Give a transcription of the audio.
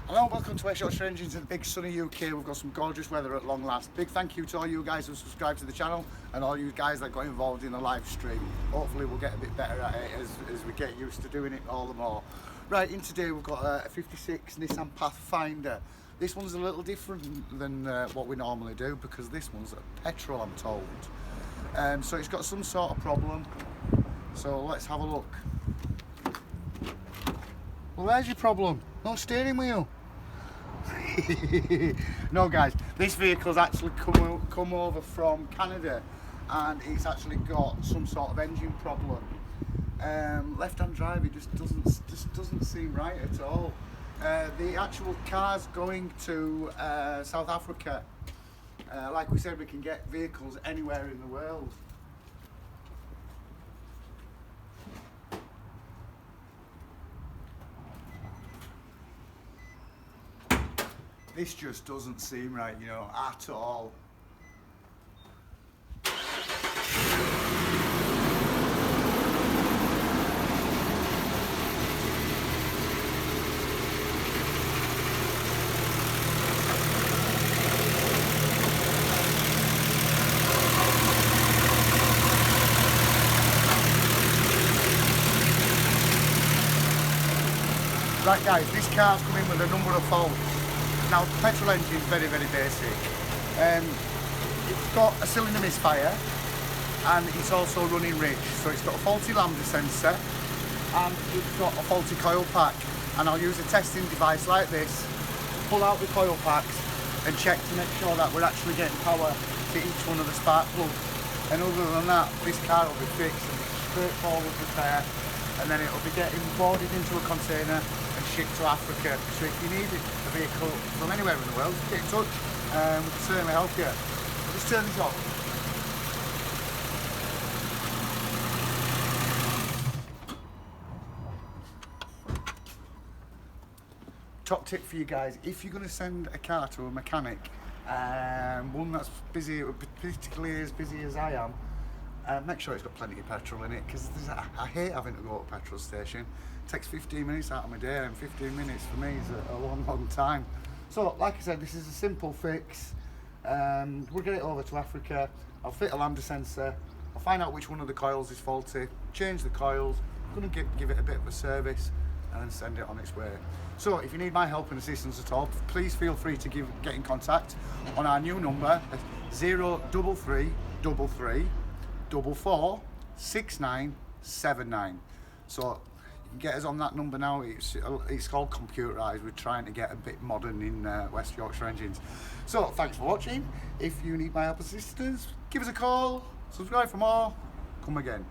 Hello, welcome to West Yorkshire Engines in the big sunny UK. We've got some gorgeous weather at long last. Big thank you to all you guys who subscribe to the channel and all you guys that got involved in the live stream. Hopefully we'll get a bit better at it as we get used to doing it all the more. Right, in today we've got a 56 Nissan Pathfinder. This one's a little different than what we normally do because this one's a petrol, I'm told. So it's got some sort of problem. So let's have a look. Well, where's your problem? No steering wheel. No guys, this vehicle's actually come over from Canada and it's actually got some sort of engine problem. Left-hand drive, it just doesn't seem right at all. The actual car's going to South Africa. Like we said, we can get vehicles anywhere in the world. This just doesn't seem right, you know, at all. Right guys, this car's come in with a number of faults. Now, the petrol engine is very, very basic. It's got a cylinder misfire and it's also running rich. So it's got a faulty lambda sensor and it's got a faulty coil pack. And I'll use a testing device like this, pull out the coil packs and check to make sure that we're actually getting power to each one of the spark plugs. And other than that, this car will be fixed and straightforward repair. And then it'll be getting boarded into a container and shipped to Africa. So if you need a vehicle from anywhere in the world, get in touch. We can certainly help you. I'll just turn this off. Top tip for you guys, if you're going to send a car to a mechanic, one that's busy, particularly as busy as I am, make sure it's got plenty of petrol in it, because I hate having to go to a petrol station. It takes 15 minutes out of my day, and 15 minutes for me is a long time. So, like I said, this is a simple fix. We'll get it over to Africa. I'll fit a lambda sensor. I'll find out which one of the coils is faulty, change the coils. I'm going to give it a bit of a service, and then send it on its way. So, if you need my help and assistance at all, please feel free to get in contact on our new number, 03333 44 6979. So you can get us on that number now. It's called computerized. We're trying to get a bit modern in West Yorkshire Engines. So thanks for watching. If you need my help and assistance, give us a call, subscribe for more, come again.